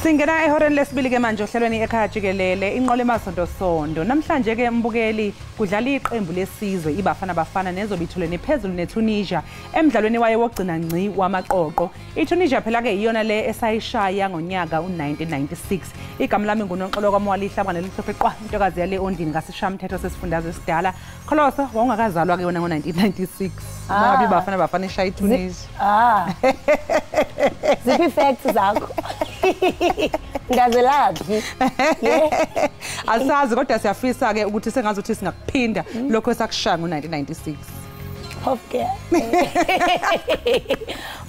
Singena ehoreni lesibili ke manje ohlelweni Ekhaya Jikelele inqole emasonto sondo. Namhlanje ke mbukeli kudlala iqembu lesizwe iBafana Bafana nezobithuleni phezulu neTunisia emidlalweni wayo wogcina ngci wamaqoqo. iTunisia phela ke iyona le esayishaya ngonyaka u1996. Igama lami nguNonxolo kwaMwali ihlabana lelihlophe qwa intokazi yale ondini ngasishamthetho sesifundazwe esidala. Kholosa wawungakazalwa ke yona ngo1996. Ngoba iBafana Bafana ishaya iTunisia. Ziphi facts zakho? Ngazelazi. Asazi kodwa siyafisa ke ukuthi sengazuthi singakuphinda lokho esakushaya ngo1996. Okay.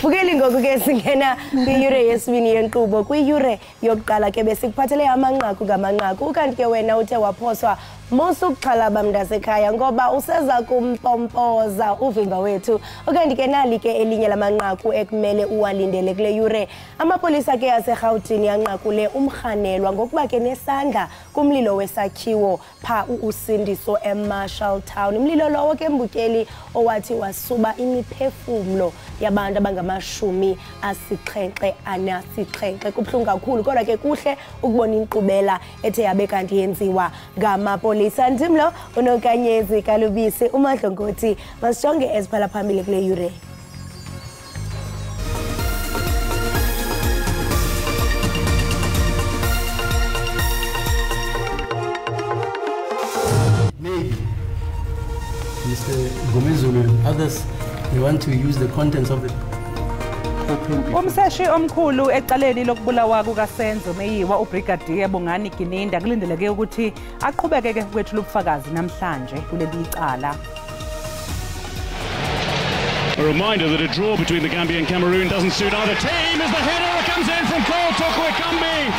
Bukeli ngoku ke singena kwiyure yesibini yenkqubo kwiyure yokuqala ke besikuphathele amanqaku ngamanqaku ukanti ke wena uthe waphoswa musukuxhalaba mntasekhaya ngoba useza kumpompoza uvimba wethu ukanti ke nali ke elinye lamanqaku ekumele uwalindele kule yure amapolisa ke yaseGauteng yanqakule umrhanelwa ngokuba ke nesandla kumlilo wesakhiwo pha usindiso eMarshall Town umlilo lowo ke mbukeli owathi wasuba imiphefumlo yabantu abangamashumi asixhenxe anasixhenxe kubhlungu kakhulu kodwa ke kuhle ukubona inkqubela ethe yabe kanti yenziwa ngamapolisa ndimlo unokanyezi kalubisi uMadlongothi masijonge eziphala phambili kule yure. Mr. Gomezulu and others, they want to use the contents of the Umseshi omkhulu ecaleni lokubulawa kukaSenzo Meyiwa uBrigadier Bongani Gininda kulindeleke ukuthi aqhubeke ke kwethula ubufakazi namhlanje kuleli icala. A reminder that a draw between the Gambia and Cameroon doesn't suit either team as the header comes in from Cole Tokwekambi.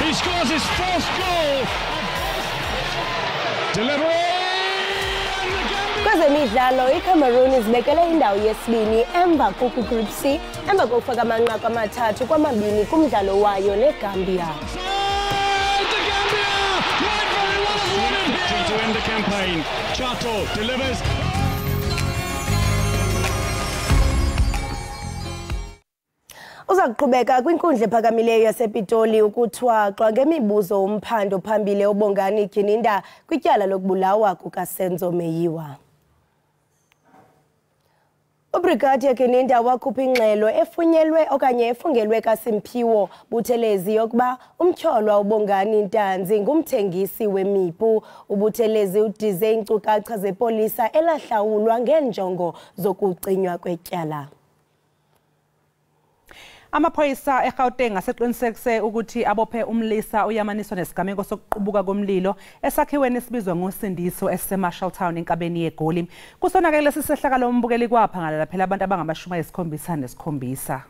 He scores his fourth goal. Delivery! Kwezemidlalo iCameroon izibekele indawo yesibini emva koku-Group C emva kokufaka amanqaku amathathu kwamabini kumdlalo wayo neGambia. The Gambia might very well have won it here. To end the campaign, Chato delivers. Uza kuqhubeka kwinkundla ephakamileyo yasePitoli ukuthwaxwa ngemibuzo umphando phambili uBongani Gininda kwityala lokubulawa kukaSenzo Meyiwa. uBrigadier Gininda wakhupha ingxelo efungelwe kaSimphiwo Buthelezi yokuba umtyholwa uBongani Ntanzi ngumthengisi wemipu. uButhelezi udize iinkcukacha zepolisa elahlawulwa ngeenjongo zokucinywa kwetyala. Amaphoyisa eGauteng aseqinisekise ukuthi abophe umlisa uyamaniswa nesigameko sokuqubuka komlilo esakhiweni esibizwa ngosindiso eseMarshall Town enkabeni yeGoli. Kusonakele sisehlakalo umbukeli kwaphangalala phela abantu abangama-77.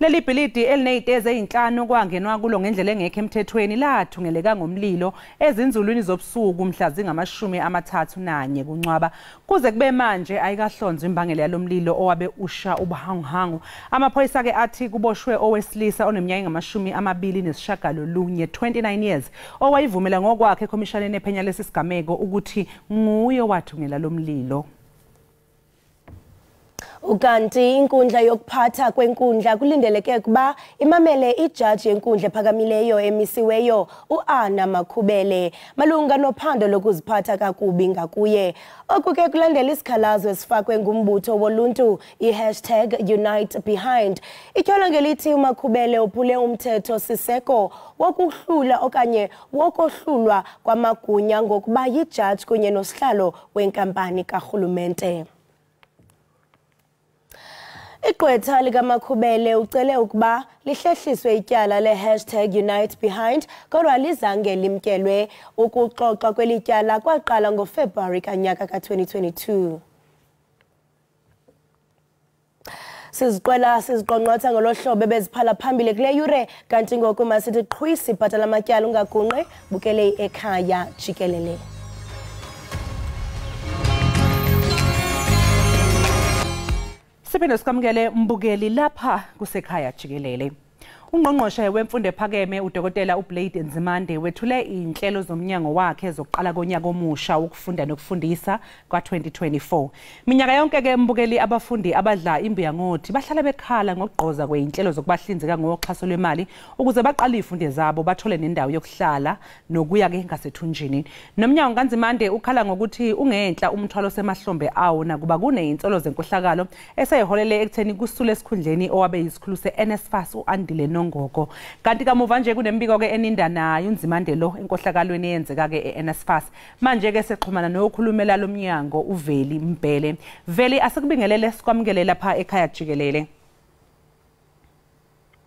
Leli bhilidi elinezitezi ezinhlanu kwangenwa kulo ngendlela engekho emthethweni lathungeleka ngomlilo ezinzulwini zobusuku mhla zingama-31 kuNcwaba. Kuze kube manje ayikahlonzwa imbangela yalomlilo owabe usha ubuhanguhangu. Amaphoyisa ke athi kuboshwe owesilisa oneminyaka engama-29 29 years owayivumela ngokwakhe eKhomishaneni ephenya lesi sigameko ukuthi nguye wathungela lomlilo. Ukanti inkundla yokuphatha kwenkundla kulindeleke kuba imamele ijaji yenkundla ephakamileyo emisiweyo uAnna Makhubele malunga nophando lokuziphatha kakubi ngakuye. Oku ke kulandela isikhalazo esifakwe ngumbutho woluntu #UniteBehind. Ityhola ngelithi uMakhubele uphule umthetho siseko wokuhlula okanye wokohlulwa kwamagunya ngokuba yijaji kunye nosihlalo wenkampani karhulumente. Igqwetha likaMakhubele ucele ukuba lihlehliswe ityala le#UniteBehind kodwa lizange limkelwe. Ukuxoxa kweli tyala kwaqala ngoFebruwari kanyaka ka2022. Siziqongqotha ngolo hlobo beziphala phambili kule yure kanti ngoku masithi qhwi sibhatala amatyala ungagungqe bukele Ekhaya Jikelele. Siphinde sikamukele mbukeli lapha kusekhaya Jikelele. Ungqongqoshe wemfundo ephakeme uDokotela uBlade Nzimande wethule inhlelo zomnyango wakhe zokuqala konyaka omusha ukufunda nokufundisa ka-2024. Minyaka yonke ke mbukeli abafundi abadla imbuya ngothi bahlala bekhala ngokugqoza kweinhlelo zokubahlinzeka ngoxhaso lwemali ukuze baqale izifundo zabo bathole nendawo yokuhlala nokuya ke ngasethunjini. Nomnyango kaNzimande ukhala ngokuthi ungenhla umthwalo semahlombe awo nakuba kuneinsolo zenkohlakalo eseyiholele ekutheni kusule esikhundleni owabe yisikhulu se-NSFAS uAndile Nongoko. Kanti kamuva nje kunembiko ke eninda nayo uNzimande lo enkohlakalweni eyenzeka ke eNSFAS. Manje ke sexhumana nokhulumela lomnyango uVeli Mbele. Veli asikubingelele sikwamukele lapha ekhaya Jikelele.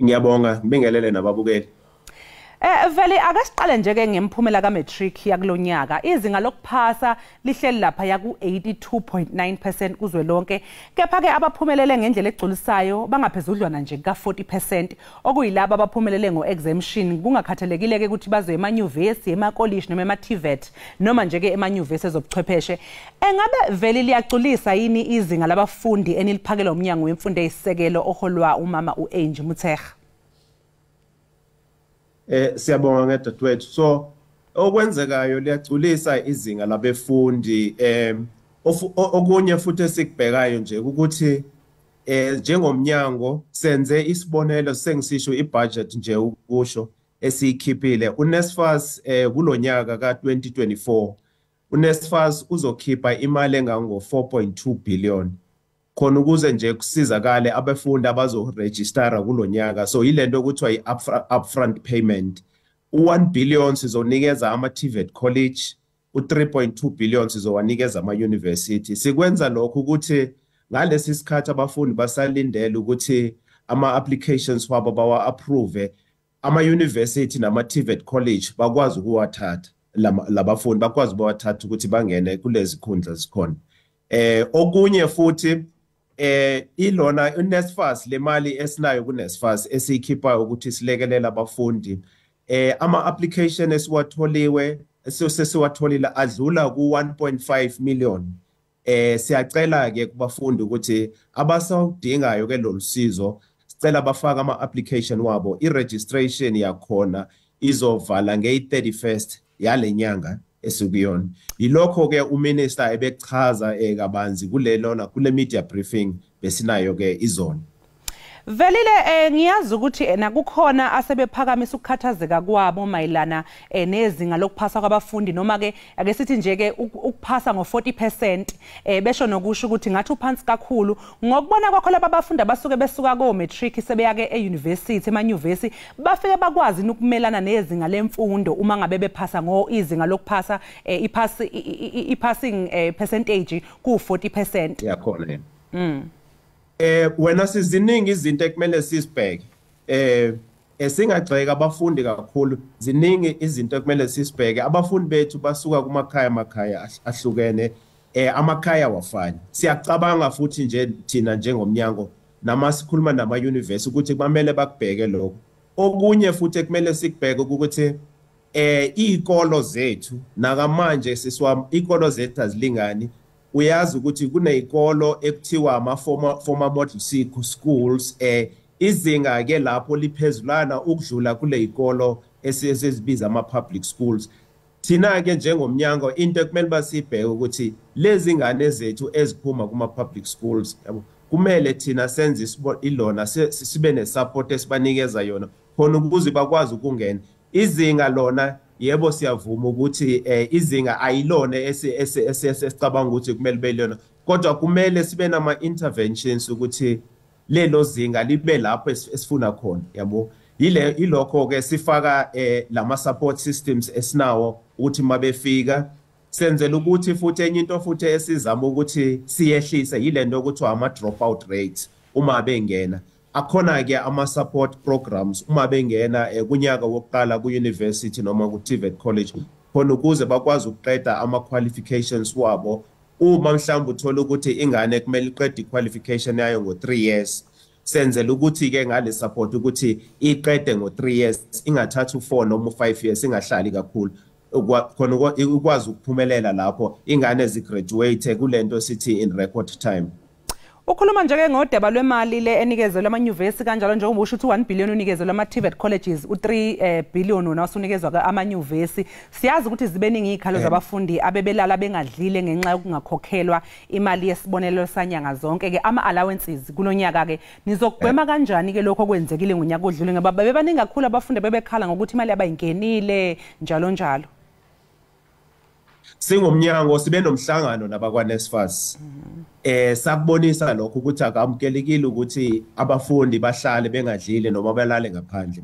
Ngiyabonga ngibingelele nababukeli. Vele akasiqale nje ke ngemphumela kaMatric yakulonyaka. Izinga lokuphasa lihleli lapha yaku 82.9% kuzwelonke. Kepha ke abaphumelele ngendlela egculisayo bangaphezudlwana nje ka 40%. Okuyilabo abaphumelele ngoexemption kungakhathalekile ke ukuthi bazo emanyuvesi, emakolleji noma emaTVET noma nje ke emanyuvesi ezobuchwepheshe. Engabe vele liyagculisa yini izinga labafundi eniliphakela umnyango wemfundo eyisekelo oholwa umama uAngie Motshekga? Siyabonga ngedadewethu. So okwenzekayo liyagculisa izinga labefundi okunye futhi esikubhekayo nje ukuthi njengomnyango senze isibonelo sengisisho ibudget nje ukusho esiyikhiphile uNSFAS kulonyaka ka2024 uNSFAS uzokhipha imali engango 4.2 billion khona ukuze nje kusizakale abafundi abazoregistera kulonyaka. So yilento ukuthiwa i-upfront payment. U1 billion sizonikeza ama-TVET college, u3.2 billion sizowanikeza ama-university. Sikwenza lokho ukuthi ngalesi sikhathi abafundi basalindele ukuthi ama-applications wabo bawa-approve, ama-university nama-TVET college bakwazi ukuwathatha labafundi bakwazi ukuwathatha ukuthi bangene kulezi khundla zikhona. Okunye futhi ilona uNSFAS le mali esinayo kuNSFAS esiyikhiphayo ukuthi silekelela abafundi ama-application esiwatholiwe sesiwatholile adlula ku 1.5 million. Siyacela ke kubafundi ukuthi abasawudingayo ke lolusizo sicela bafaka ama-application wabo. I-registration yakhona izovala nge-31st yalenyanga esukuyona. Yilokho ke uminister ebechaza kabanzi kule media briefing besinayo ke izona. Velile ngiyazi ukuthi nakukhona asebephakamisa ukukhathazeka kwabo mayilana nezinga lokuphasa kwabafundi noma ke ake sithi nje ke ukuphasa ngo40% besho nokusho ukuthi ngathi uphansi kakhulu ngokubona kwakho laba abafundi abasuke besuka ko matric sebeya ke euniversity emanyuvesi bafike bakwazi ukumelana nezinga lemfundo uma ngabe bephasa izinga lokuphasa i-passing percentage ku 40%. Yakhona wena siziningi izinto ekumele sisibheke singagxeka abafundi kakhulu ziningi izinto ekumele sisibheke. Abafundi bethu basuka kumakhaya ahlukene amakhaya wafani. Siyacabanga futhi nje thina njengomnyango namasikhuluma nama-university ukuthi kumele bakubheke lokho. Okunye futhi ekumele sikubheke ukuthi iy'kolo zethu nakamanje siswami iy'kolo zethu azilingani. Uyazi ukuthi kuneyikolo ekuthiwa ama-former model C schools izinga ke lapho liphezulana ukudlula kule yikolo esizibiza ama-public schools. Thina ke njengomnyango into ekumele basibheke ukuthi lezi ngane zethu eziphuma kuma-public schools kumele thina senze ilona sibe ne-support esibanikeza yona khona ukuze bakwazi ukungena. Izinga lona yebo siyavuma ukuthi izinga ayilone esicabanga ukuthi kumele belona kodwa kumele sibe nama-interventions ukuthi lelo zinga libe lapho esifuna khona yabo. Yilokho ke sifaka lama-support systems esinawo ukuthi mabefika senzela ukuthi futhi enye into futhi esizama ukuthi siyehlise yilento okuthiwa ama-dropout rates uma bengena. Akhona ke ama-support programs uma bengena kunyaka wokuqala ku-university noma ku-TVET college khona ukuze bakwazi ukuqeda ama-qualifications wabo. Uma mhlawumbe uthola ukuthi ingane kumele iqede i-qualification yayo ngo-3 years senzela ukuthi ke ngale support ukuthi iqede ngo-3 years ingathatha u4 noma u5 years ingahlali kakhulu khona ukwazi ukuphumelela lapho ingane zigraduate kulento sithi in record time. Ukhuluma nje ke ngodaba lwemali le enikezelwe amanyuvesi kanjalo njengoba usho ukuthi 1 billion unikezelwe ama-TVET colleges, u3 billion wona usunikezwa amanyuvesi. Siyazi ukuthi zibeningi izikhalo zabafundi abebelala bengadlile ngenxa yokungakhokhelwa imali yesibonelelo sanyanga zonke ke ama-allowances kulonyaka ke. Nizokugwema kanjani ke lokho okwenzekile ngonyaka odlule ngoba bebaningi kakhulu abafundi bebekhala ngokuthi imali abayingenile njalo njalo. Singumnyango sibe nomhlangano nabakwaNSFAS. Sakubonisa lokho ukuthi akamukelekile ukuthi abafundi bahlale bengadlile noma belale ngaphandle.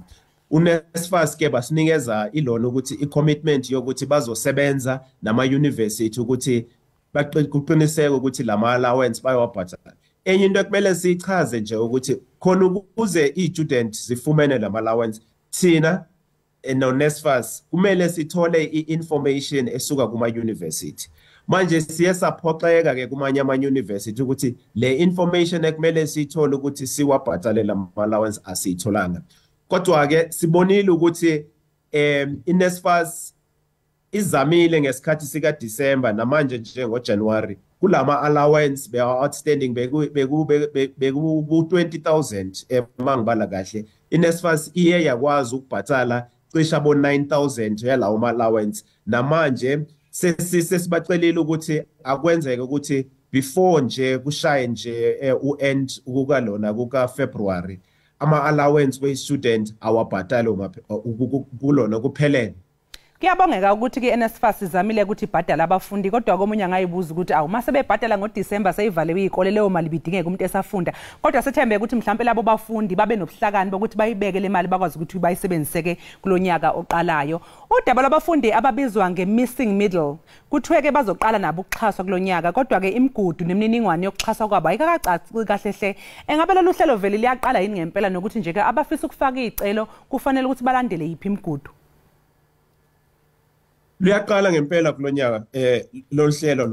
UNSFAS ke basinikeza ilona ukuthi i-commitment yokuthi bazosebenza nama-university ukuthi baqiniseke ukuthi lama allowance bayawabhatala. Enye into ekumele sichaze nje ukuthi khona ukuze i-student zifumene lama allowance thina no-NSFAS kumele sithole i-information esuka kuma-university. Manje siye saphoxeka ke kumanye ama-university ukuthi le information ekumele siyithole ukuthi siwabhatale lama-allowance asiyitholanga. Kodwa ke sibonile ukuthi i-NSFAS izamile ngesikhathi sika December namanje njengoJanuary kulama allowance be outstanding beku 20,000 mangibala kahle. I-NSFAS iye yakwazi ukubhatala cisha bo 9,000 yalawo ma allowance namanje sesibacelile ukuthi akwenzeke ukuthi before nje kushaye nje uend kukalona kuka February ama allowance we student awabhatalo kulona kuphelele. Kuyabongeka ukuthi ke NSFAS izamile ukuthi ibhadala abafundi kodwa komunye angayibuza ukuthi awu mase bebhadala ngoDecember seyivalewe izikole leyo mali bidingeka umuntu esafunda kodwa sethembe ukuthi mhlambe labo bafundi babe nobuhlakani bokuthi bayibeke le mali bakwazi ukuthi bayisebenziseke kulonyaka oqalayo. Udaba labafundi ababizwa nge-missing middle kuthiwe ke bazoqala nabo ukuxhaswa kulonyaka kodwa ke imigudu nemininingwane yokuxhaswa kwabo ayikakacaci kahlehle. Engabe lolu hlelo vele liyaqala yini ngempela nokuthi nje ke abafisa ukufaka izicelo kufanele ukuthi balandele yiphi imigudu? Luyaqala ngempela kulonyaka lohlelo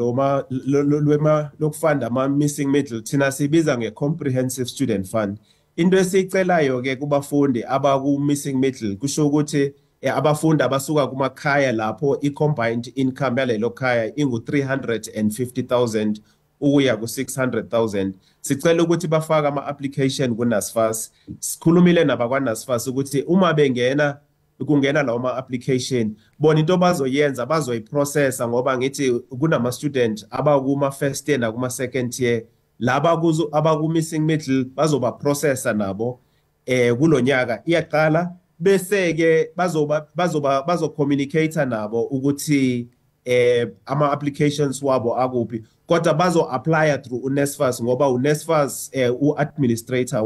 lokufunda ama missing middle thina sibiza nge-comprehensive student fund. Into esicelayo ke kubafundi abaku missing middle kusho ukuthi abafundi abasuka kumakhaya lapho i-combined income yalelo khaya ingu 350,000 ukuya ku 600,000. Sicela ukuthi bafake ama-application ku-NSFAS. Sikhulumile nabakwa-NSFAS ukuthi uma bengena kungena lawo ma-application bona into bazoyenza bazoyiprocessa ngoba ngithi kunama-student abakuma first year nakuma second year laba abaku-missing middle bazoba-processa nabo kulonyaka iyaqala bese-ke bazo-communicate nabo ukuthi ama-applications wabo akuphi kodwa bazo-applya through uNSFAS ngoba uNSFAS u-administrator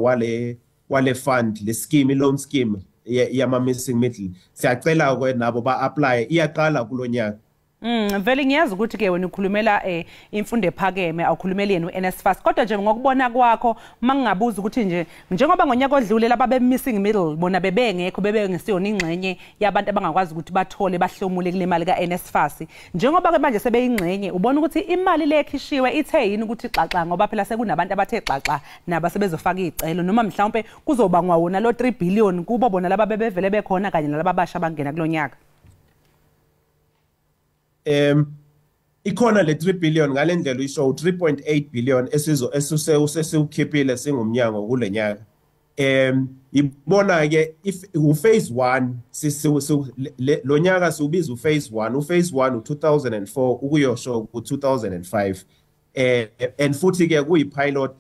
wale fund le scheme loan scheme yama missing middle. Siyacela ke nabo ba-apply iyaqala kulonyaka. Vele ngiyazi ukuthi ke wena ukhulumela imfundo ephakeme awukhulumeli yena uNSFAS kodwa nje ngokubona kwakho mangingabuza ukuthi nje njengoba ngonyaka odlule laba be-missing middle bona bebengekho bebengesiyona ingxenye yabantu abangakwazi ukuthi bathole bahlomule kule mali kaNSFAS njengoba ke manje sebeyingxenye ubona ukuthi imali le ekhishiwe ithe yini ukuthi xaxa ngoba phela sekunabantu abathe xaxa naba sebezofaka izicelo noma mhlawumbe kuzoba ngwawona lo 3 billion kubo bona laba bebevele bekhona kanye nalaba basha bangena kulonyaka. Ikhona le 3 billion ngalendlela isho 3.8 billion esisiwukhiphile singumnyango kulenyaka. Ibona ke if phase 1 lo nyaka siubiza phase 1 phase 1 u2004 ukuyosho ku2005 and futhi ke kuyipilot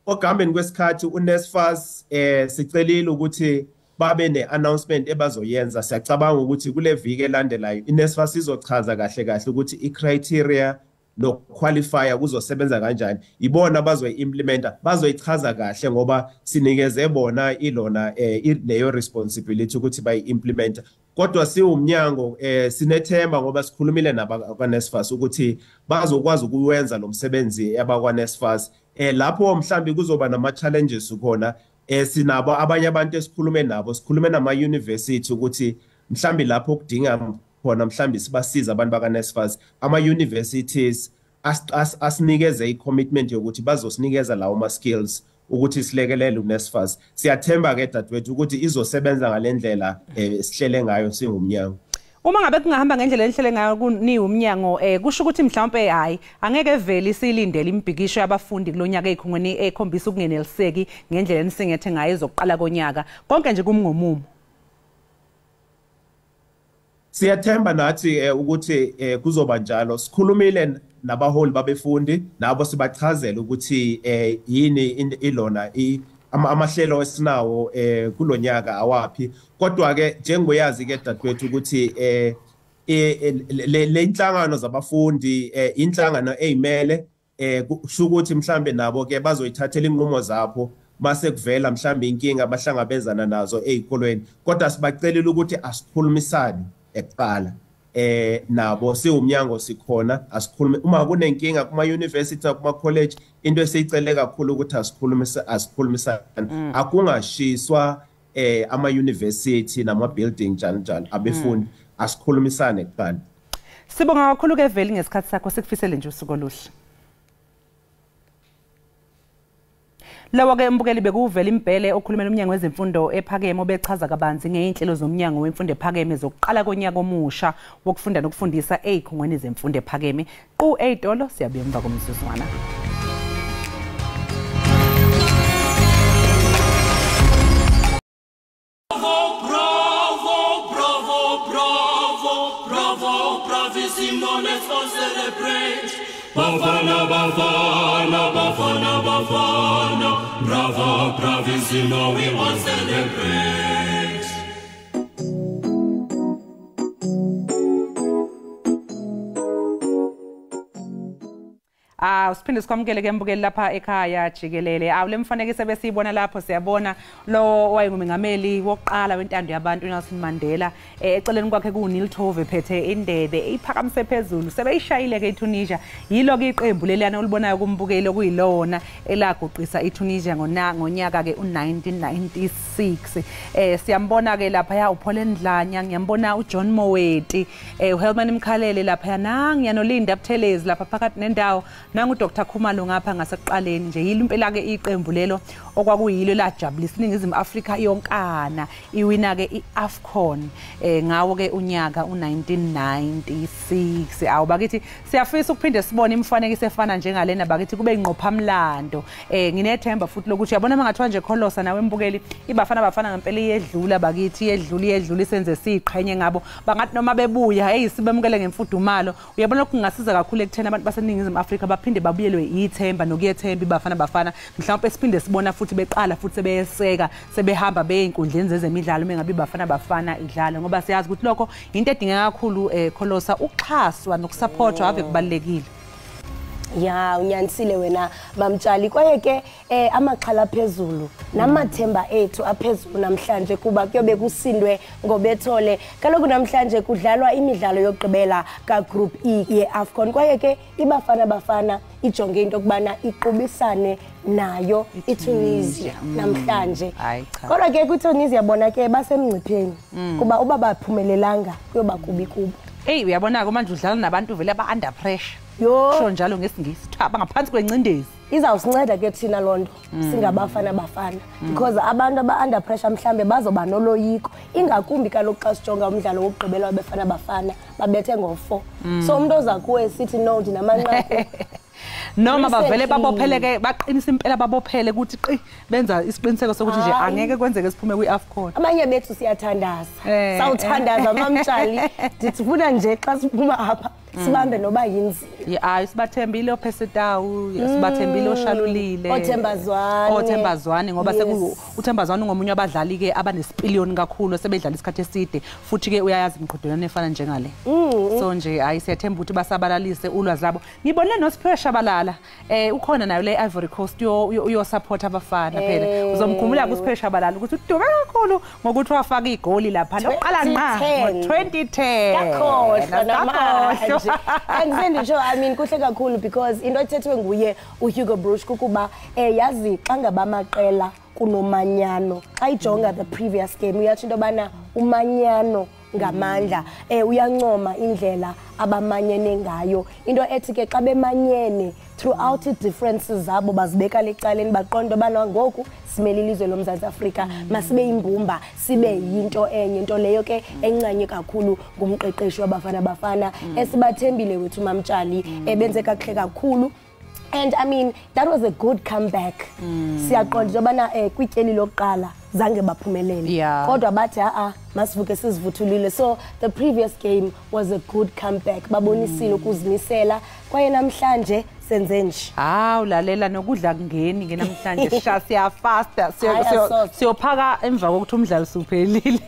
ogambeni kwesikhathi uNSFAS sicelile ukuthi babe ne-announcement ebazoyenza. Siyacabanga ukuthi kule viki elandelayo i-NSFAS izochaza kahle ukuthi i-criteria no-qualifier kuzosebenza kanjani. Ibona bazoyi-implementa, bazoyichaza kahle ngoba sinikeze bona ilona leyo responsibility ukuthi bayi-implementa. Kodwa siwumnyango sinethemba ngoba sikhulumile nabakwa-NSFAS ukuthi bazokwazi ukuwenza lo msebenzi yabakwa-NSFAS. Lapho mhlambi kuzoba nama-challenges khona sinabo abanye abantu esikhulume nabo sikhulume nama-university ukuthi mhlambi lapho kudinga khona mhlambi sibasiza abantu baka-NSFAS ama-universities asinikeze i-commitment yokuthi bazosinikeza lawo ma-skills ukuthi silekelele uNSFAS. Siyathemba ke dadewethu ukuthi izosebenza ngalendlela sihlele ngayo singumnyango. Uma ngabe kungahamba ngendlela enhlele ngayo kuni umnyango kusho ukuthi mhlawumbe hayi angeke vele silindele imbhikisho yabafundi kulonyaka ezikhungweni ekhombisa ukungeneliseki ngendlela enisingethe ngayo ezokuqala konyaka konke nje kumngomumo. Siyathemba nathi ukuthi kuzoba njalo. Sikhulumile nabaholi babefundi nabo sibachazela ukuthi yini ilona amahlelo esinawo kulonyaka awapi. Kodwa ke njengoyazi ke dadwethu ukuthi le inhlangano zabafundi inhlangano ezimele kusho ukuthi mhlambe nabo ke bazoyithathela inqumo zapho mase kuvela mhlambe inkinga abahlangabezana nazo ezikolweni. Kodwa sibacelela ukuthi asikhulumisane ekuqala nabo siwumnyango sikhona asikhulume uma kunenkinga kuma university kuma college into esiyicele kakhulu ukuthi asikhulumisane akungashiswa ama university nama building njalo abefundi asikhulumisane kuqala. Sibonga kakhulu ke veli ngesikhathi sakho sikufisele nje usuku oluhle. Lawa ke mbukeli bekuvela impele okhulumela umnyango wezemfundo ephakeme obechaza kabanzi ngeinhlelo zomnyango wemfundo ephakeme zokuqala konyaka omusha wokufunda nokufundisa ezikhungweni zemfundo ephakeme. Qu eyitolo siyabuya emva komzuzwana. Bafana, Bafana, Bafana, Bafana, bravo, bravissimo, we want to celebrate. Usiphinde sikwamukele ke mbukeli lapha ekhaya Jikelele. Le mfanekiso besiyibona lapho siyabona lo wayengumengameli wokuqala wentando yabantu uNelson Mandela eceleni kwakhe kuNeil Tove phethe indebe iphakamise phezulu sebeyishayile ke iTunisia yilo ke iqembu leliyana olibonayo kumbukeli okuyilona elaguqisa iTunisia ngonyaka ke u1996. Siyambona ke lapha ya uPaul Ndlanya ngiyambona uJohn Moweti uHelman Mkhalele lapha nangi yanolinda Buthelezi lapha phakathi nendawo nangu Dr Khumalo ngapha ngaseqaleni nje yilo impela ke iqembu lelo okwakuyilo lajabulisa iningizimu Afrika yonkana iwina ke iAfcon ngawo ke unyaka u1996. Bakithi siyafisa ukuphinde sibone imfanekiso efana njengalena bakithi kube inqophamlando nginethemba futhi lokuthi yabona mangathiwa nje kholosa nawe mbukeli ibafana ngempela iyedlula bakithi iyedlula isenze siqhenye ngabo bangathi noma bebuya hey sibemukele ngemfudumalo uyabona kungasiza kakhulu ekuthena abantu baseningizimu Afrika baphinde babuyelwe ithemba nokuyethemba ibafana mhlawumbe siphinde sibona futhi beqala futhi sebeyeseka sebehamba beyinkundleni zezemidlalo mengabe ibafana idlala ngoba siyazi ukuthi lokho into edingeka kakhulu kholosa ukuxhaswa nokusupportwa ave kubalekile. Ya unyanisile wena bamtshali kwaye ke amaxhala phezulu namathemba ethu aphezulu namhlanje kuba kuyobe kusindwe ngobethole kaloku namhlanje kudlalwa imidlalo yokugqibela ka group E yeAfcon kwaye ke ibafana ijonge into kubana iqubisane nayo iTunisia namhlanje. Kodwa ke kuTunisia bona ke basemngcipheni kuba uba baphumelelanga kuyoba kubi kubo. Uyabona ke manje udlala nabantu vele aba under pressure. Sho njalo ngesingisi thaba ngaphansi kwencindezi izawusinceda ke thina lonto singabafana because abantu aba under pressure mhlambe bazoba noloyiko ingakumbi kaloku xa sijonga umdlalo wokugqibela wabafana babethe ngo4 so umuntu oza kuwe sithi no ndinamanqaku noma bavele babopheleke baqinisa impela babophele ukuthi benza isiqiniseko sokuthi nje angeke kwenzeke siphume kwiAfcon. Abanye bethu siyathandaza sawuthandaza mamtshali ndithufuna nje xa siphuma apha sibambe noba yinzima sibathembile oPesetawu sibathembile oShalulile oThembazwane ngoba uThembazwane ngomunye abadlali ke abanesipiliyoni kakhulu sebedlala isikhathi eside futhi ke uyayazi imqhudelwano efana njengale so nje siyathemba ukuthi basabalalise ulwazi labo. Ngibonile noSiphiwe Shabalala ukhona nayo le Ivory Coast uyo support abafana phela uzomkhumula kuSiphiwe Shabalala ukuthi udume kakhulu ngokuthi wafaka igoli lapha loqala nqa ngo2010 yakhohlwa namanje and sure I mean kuhle kakhulu because into ethethwe nguye uHugo Broos kukuba yazi xa ngabamaqela kunomanyano xa ijonga the previous game uyathi into bana umanyano ngamandla uyancoma indlela abamanyene ngayo into ethi ke xa bemanyene throughout the differences zabo bazibeka lecaleni baqonda bana ngoku simele ilizwe loMzantsi Afrika masibe imbumba sibe yinto enye into leyo ke encanye kakhulu ngumqeqeshi wabafana bafana esibathembile wethu mamtshali ebenze kakuhle kakhulu. And I mean, that was a good comeback. Siyaqonda jobana kwityeli lokuqala zange baphumelele. Kodwa bathi masivuke sizivuthulile. So the previous game was a good comeback. Babonisile ukuzimisela kwaye namhlanje senze nje. Ulalela nokudla kungeni ke namhlanje siya fasta siyophaka emva kokuthi umdlalo suphelile.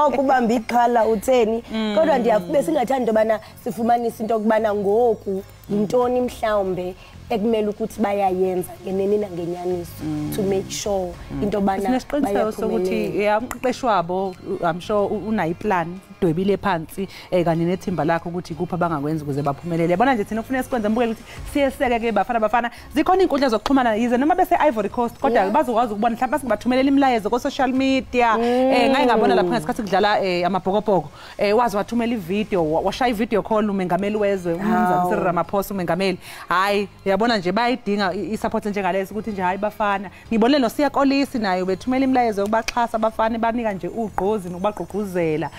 Okubamba iqhala utheni. Kodwa ndiyabe singathanda intobana sifumanise into okubana ngoku intoni mhlawumbe ekumele ukuthi bayayenza ngeneni nangenyaniso to make sure into bana bayaphumelela sokuthi umqeqeshi wabo I'm sure unayi plan dwebile phansi kanye nethimba lakho ukuthi kupha bangakwenza ukuze baphumelele. Yabona nje thina ufuna sikwenza mbukele ukuthi siyeseke ke bafana zikhona inkundla zokuxhumana yize noma bese Ivory Coast kodwa bazokwazi ukubona mhlawumbe singabathumelela imlayezo ko social media ngaye ngabona lapha ngesikhathi kudlala amabhokobhoko wazi wathumela ivideo washaya ivideo call umengameli wezwe uMnumzane Cyril Ramaphosa umengameli hayi yabona nje bayidinga isupport njengalesi ukuthi nje hayi bafana ngibonile no Siya Kolisi nayo bethumela imlayezo ukubaxhasa abafana banika nje ugqozi nokubagqugquzela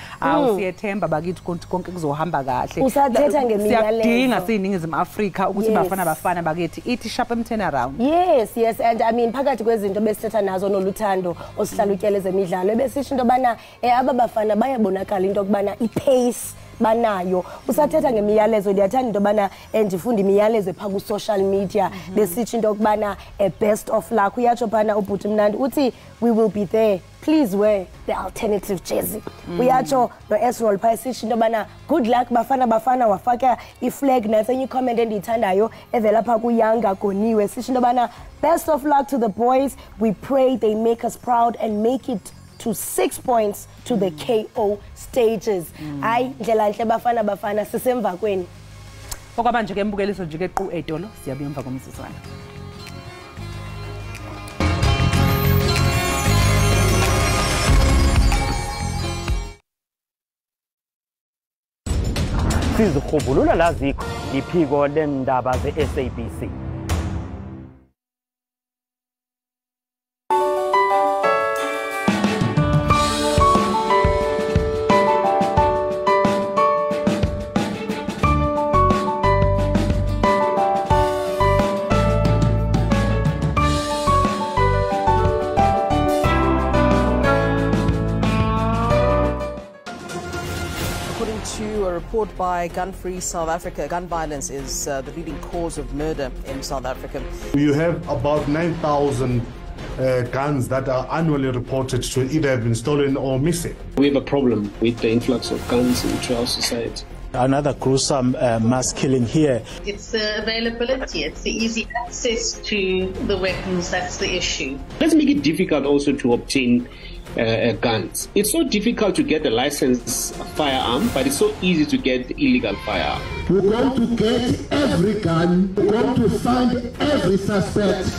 siyethemba bakithi konke kuzohamba kahle. Usathetha ngemiyalezo siyadinga siyiningizimu Afrika ukuthi bafana bakithi ithi sharp turnaround. Yes and I mean phakathi kwezinto besithetha nazo noluthando osihlala utyele zemidlalo ebesisho into bana aba bafana bayabonakala into okubana ipace banayo. Usathetha ngemiyalezo ndiyathanda into bana ndifunda imiyalezo phaka ku social media besithi into okubana best of luck uyatsho phana ubhuti mnandi uthi we will be there, please wear the alternative jersey. Uyatsho no S-roll phaya sithi into bana good luck bafana wafaka iflag nasenye comment endiyithandayo evela pha kuyanga goniwe sithi into bana best of luck to the boys, we pray they make us proud and make it to 6 points to the KO stages. Hayi ndlela nhle bafana sisemva kweni. Okwabanje ke mbukeliso nje ke qu etolo siyabuya emva komsizwana. Sizirhubulula lazikho iphiko lendaba ze-SABC. Report by Gun Free South Africa, gun violence is the leading cause of murder in South Africa. You have about 9,000 guns that are annually reported to either have been stolen or missing. We have a problem with the influx of guns into our society. Another gruesome mass killing here. It's the availability, it's the easy access to the weapons that's the issue. Let's make it difficult also to obtain guns. It's so difficult to get a licensed firearm, but it's so easy to get illegal firearm. We're going to get every gun, we're going to find every suspect.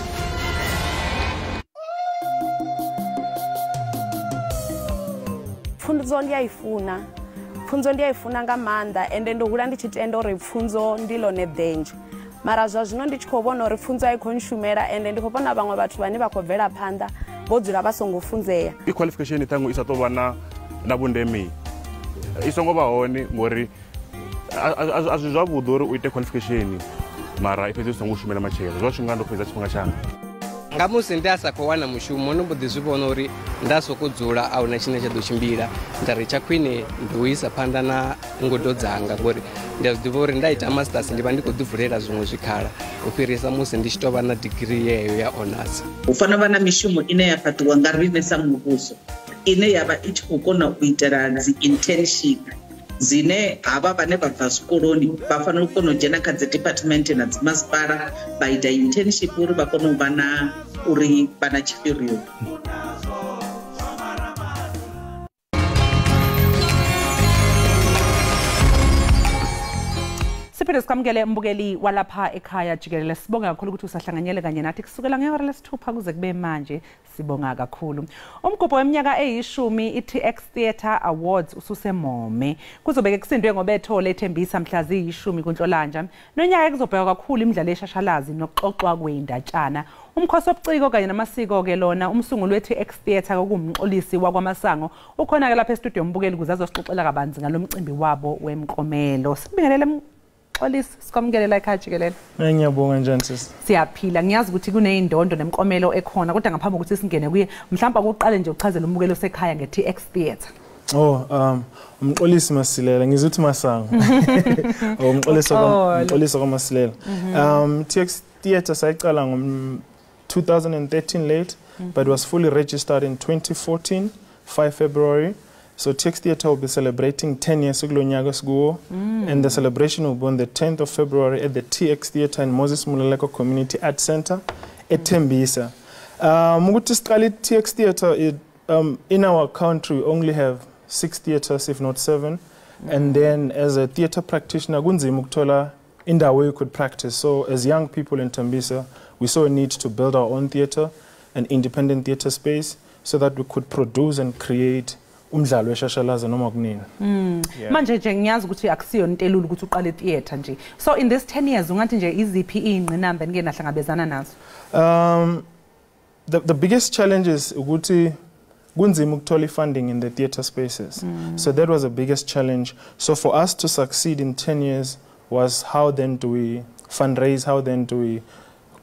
Pfunzo ndiyayifuna nga maanḓa ende ndo hula ndi tshi tenda uri pfunzo ndi ḽone ḓenje mara zwa zwino ndi tshi khou vhona uri pfunzo a i khou nshumela ende ndi khou vhona vhaṅwe vhathu vhane vha khou bvela phanḓa vho dzula vha songo funzea. I-qualification ṱhangu i sa tou vha na vhundeme i songo vha hone ngori a zwi zwavhuḓi uri u ite qualification mara i fhedzi u songo shumela matshelo zwa tshi nga ndo fhedza tshifhinga tshanga. Nga musi ndi a sa khou wana mushumo no mbo ḓi zwi vhona uri nda sokou dzula a huna tshine tsha ḓo tshimbila nda ri tsha khwine ndi u isa phanḓa na ngudo dzanga ngori ndi a zwi ḓivha uri nda ita masters ndi vha ndi khou ḓivulela zwiṅwe zwikhala u fhirisa musi ndi tshi tou vha na degree yeyo ya honours. Hu fanela vha na mishumo ine ya fhaṱiwa nga riṋe sa muvhuso ine ya vha i tshi khou kona u itela dzi internship dzine havha vhane vha bva zwikoloni vha fanela u kona u dzhena kha dzi department na dzi masipala vha ita internship uri vha kone u vha na uri vha na tshipirioni. Siphinde sikamukele mbukeli walapha ekhaya Jikelele. Sibonga kakhulu ukuthi usahlanganyele kanye nathi kusukela ngehora lesithupha kuze kube manje. Sibonga kakhulu. Umgubho weminyaka eyishumi i-TX Theatre Awards ususemome. Kuzobeke kusindwe ngobethole ethembisa mhla ziyishumi kuNhlolanja. Nonyaka kuzobheka kakhulu imidlalo eshashalazi nokuxoxwa kweindatshana. Umkhosi wobuciko kanye namasiko ke lona umsunguli wethu X Theatre okumxolisi wakwaMasango ukhona ke lapha e-studio umbukeli ukuze azosixoxela kabanzi ngalomcimbi wabo wemkomelo. Sibingelele mxolisi sikwamukele la ekhaya Jikelele. Ngiyabonga njani sisi? Siyaphila ngiyazi ukuthi kuneyindondo nemkomelo ekhona kodwa ngaphambi ukuthi singene kuye mhlawumbe akuqale nje uchazele umbukeli osekhaya nge-TX Theatre. Umxolisi Masilela ngizuthi Masango. Umxolisi kwaMasilela. TX Theatre sayiqala ngom 2013 late, but was fully registered in 2014, 5 February. So TX Theatre will be celebrating 10 years and the celebration will be on the 10th of February at the TX Theatre in Moses Muleleko Community Arts Center at Tembisa. TX Theatre, in our country, we only have 6 theatres, if not 7. And then as a theatre practitioner, in that way you could practice. So as young people in Tembisa, we saw a need to build our own theatre, an independent theatre space, so that we could produce and create umdlalo weshashalaza noma kunini. Manje nje ngiyazi ukuthi akusiyo into elula ukuthi uqale theatre nje. So in this 10 years ungathi nje iziphi ingqinamba ngeke nahlangabezana nazo? The biggest challenge is ukuthi kunzima ukuthola funding in the theatre spaces. So that was the biggest challenge. So for us to succeed in 10 years was how then do we fundraise, how then do we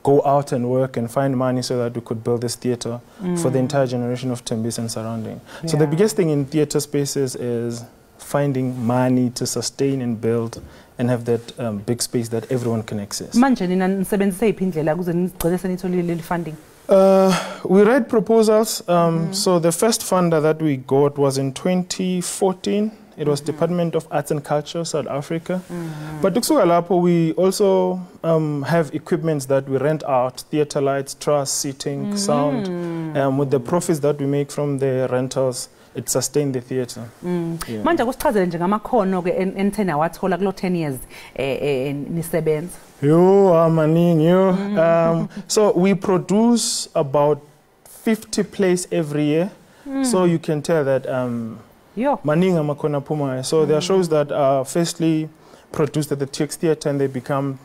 go out and work and find money so that we could build this theatre for the entire generation of Tembisa and surrounding. So the biggest thing in theatre spaces is finding money to sustain and build and have that big space that everyone can access. Manje nina nisebenzise iphi indlela ukuze nigcine senitholile le funding? We write proposals. So the first funder that we got was in 2014. It was Department of Arts and Culture, South Africa. But we also have equipments that we rent out, theatre lights, truss, seating, sound. With the profits that we make from the rentals, it sustained the theatre. Manje kusichazele nje ngamakhono ke enthena wathola kulo 10 years nisebenza. So we produce about 50 plays every year. So you can tell that maninga makona puma. So there are shows that are firstly produced at the TX Theatre and they become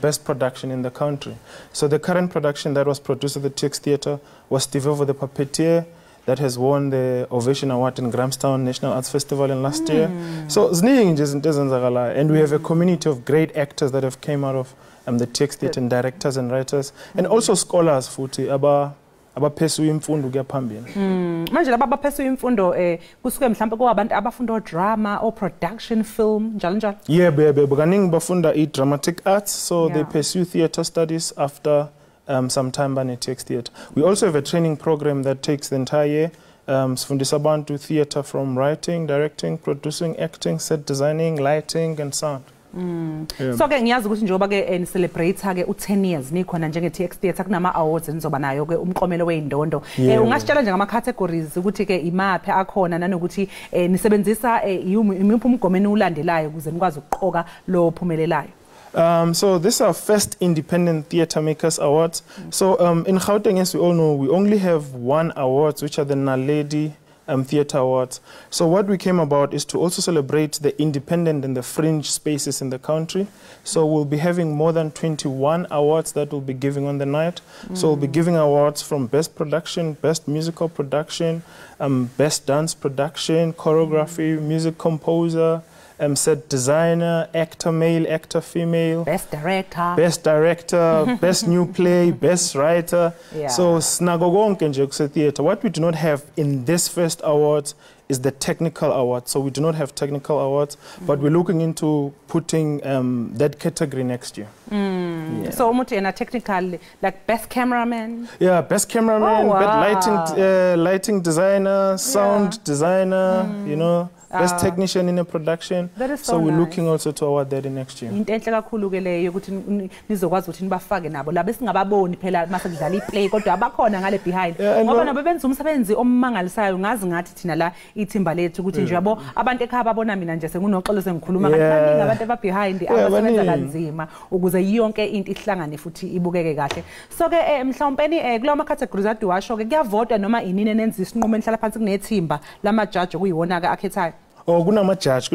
best production in the country. So the current production that was produced at the TX Theatre was Steve Over the Puppeteer, that has won the Ovation Award in Grahamstown National Arts Festival in last year. So and we have a community of great actors that have came out of the TX Theatre and directors and writers and also scholars futhi abaphesu imfundo kuyaphambili. Manje laba abaphesu imfundo kusuke mhlawumbe kwabantu abafunda drama or production film njalo njalo. Yebo kaningi bafunda dramatic arts, so they pursue theatre studies after some time at TX Theatre. We also have a training program that takes the entire year. Sifundisa abantu theatre from writing, directing, producing, acting, set designing, lighting and sound. So ke ngiyazi ukuthi njengoba ke ni celebrate ke u10 years nikhona njenge TX Theatre kunama awards enizoba nayo ke umkomelo weindondo. Ungasitshela nje ngama categories ukuthi ke imaphi akhona nanokuthi nisebenzisa imiphi umgomeni ulandelayo ukuze nikwazi ukuqoka lo phumelelayo. So this is our first Independent Theatre Makers Awards. So in Gauteng, as we all know, we only have one award, which are the Naledi Theatre Awards. So what we came about is to also celebrate the independent and the fringe spaces in the country. So we'll be having more than 21 awards that we'll be giving on the night. So we'll be giving awards from Best Production, Best Musical Production, Best Dance Production, Choreography, Music Composer, set designer, actor male, actor female, best director, best new play, best writer. So snagogonke nje kuse theatre. What we do not have in this first awards is the technical awards. So we do not have technical awards, but we're looking into putting that category next year. So umuthi ena technical, like best cameraman. Best cameraman, best lighting designer, sound designer, you know. Best technician in a production. That is so we're looking also to award that in next year. Into enhle kakhulu ke leyo ukuthi nizokwazi ukuthi nibafake nabo laba singababoni phela mase kudlala iplay kodwa abakhona ngale behind. Ngoba nabo benza umsebenzi omangalisayo ngazi ngathi thina la ithimba lethu ukuthi nje yabo abantu ekhaya babona mina nje sengunoxolo sengikhuluma kaningi abantu aba behind abasebenza kanzima ukuze yonke into ihlangane futhi ibukeke kahle. So ke mhlawumpeni kulo ma categories adu washo ke kuyavota noma inini enenza isinqumo enhlala phansi kunethimba lama judge okuyiwona ke akhethayo. Oh, kunama judge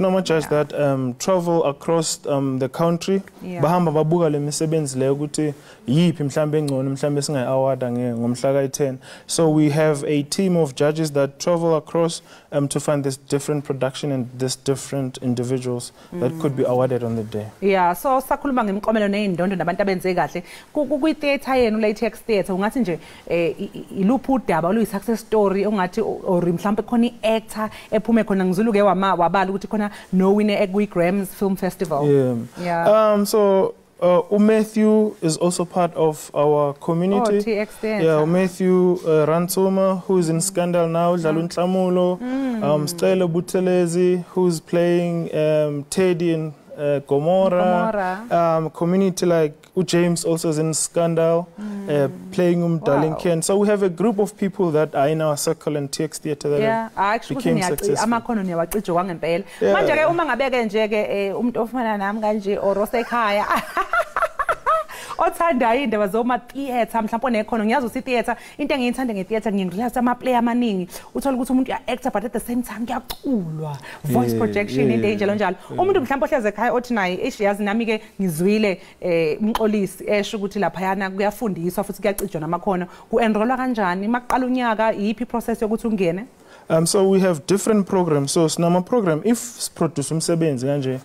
that travel across the country. Bahamba babuka le misebenzi leyo ukuthi yiphi mhlambe engcono mhlambe singayi-award ngomhla ka-10. So we have a team of judges that travel across to find this different production and this different individuals that could be awarded on the day. Yeah, so sakhuluma ngemklomelo ney'ndondo nabantu abenze kahle. Kwi-theatre yenu le-Text Theatre ungathi nje iluphi udaba oluyi-success story ongathi or mhlambe khona i-actor ephume khona ngizuluke wabala ukuthi khona nowine kwi-Grams Film Festival. So Matthew is also part of our community. TX Theatre. Yeah, Matthew Ransoma, who's in Scandal now, Jalun Tlamulo, Stella Butelezi, who's playing Teddy in Gomorrah. Community like James also is in Scandal, playing Darling Ken. So we have a group of people that are in our circle and TX Theatre that became successful. Manje ke uma ngabeke nje ke umuntu ofana nami kanje or Ekhaya othanda indaba zoma theatre mhlawumbe nekhono ngiyazi usi theatre into engiyithanda ngetheatre ngiyidlala ama play amaningi uthola ukuthi umuntu uya actor but at the same time kuyaculwa voice projection into enjalo njalo umuntu mhlawumbe ohleze ekhaya othi naye eshiyazi nami ke ngizwile umxolisi esho ukuthi lapha yana kuyafundiswa futhi kuyacijwa namakhono ku-enrollwa kanjani maqala unyaka yipi process yokuthi ungene. So we have different programs. So Snama program, if produce umsebenzi kanje,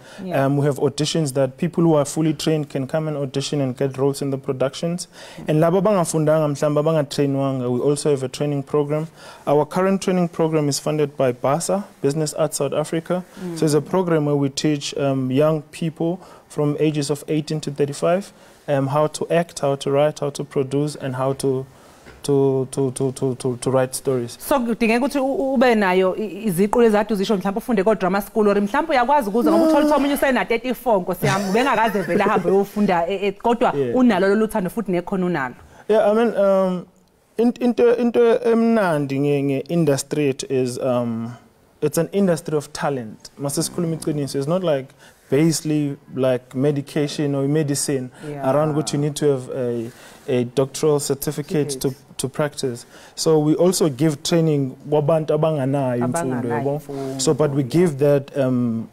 we have auditions that people who are fully trained can come and audition and get roles in the productions. And laba bangafundanga mhlamba bangatrainwanga, we also have a training program. Our current training program is funded by BASA, Business Arts South Africa. So it's a program where we teach young people from ages of 18 to 35 how to act, how to write, how to produce, and how to write stories. So kudingeka ukuthi ube nayo iziqu lezathu zisho mhlawumbe ufunde ko drama school or mhlawumbe uyakwazi ukuza ngoba uthola omunye usena 34 Nkosi yami ubengakaze vele ahambe uyofunda kodwa unalo loluthando futhi nekhono unalo. Yeah, I mean into emnandi nge-industry is it's an industry of talent. Masesikhuluma iqiniso, it's not like basically like medication or medicine around which you need to have a doctoral certificate to practice. So we also give training wabantu abanganayo imfundo yabo. So but we give that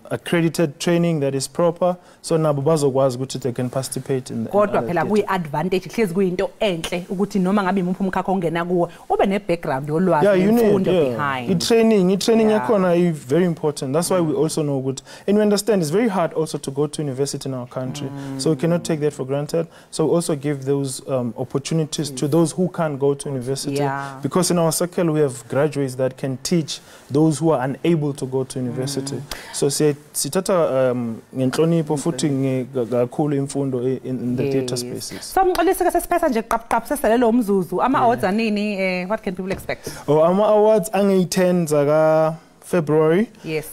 accredited training that is proper so nabo bazokwazi ukuthi they can participate in the kodwa phela kuyi advantage hlezi kuyinto enhle ukuthi noma ngabe imuphi umkhakha ongena kuwo ube ne background yolwazi imfundo behind. Training yakhona is very important. That's why we also know good and we understand it's very hard also to go to university in our country. So we cannot take that for granted. So we also give those opportunities to those who can't go to university because in our circle we have graduates that can teach those who are unable to go to university. So sithatha ngenhlonipho futhi kakhulu imfundo in the theatre spaces. So mxolisi ke sesiphetha nje qapqap seselelo umzuzu ama awards anini what can people expect? Ama awards angayi-10 zaka February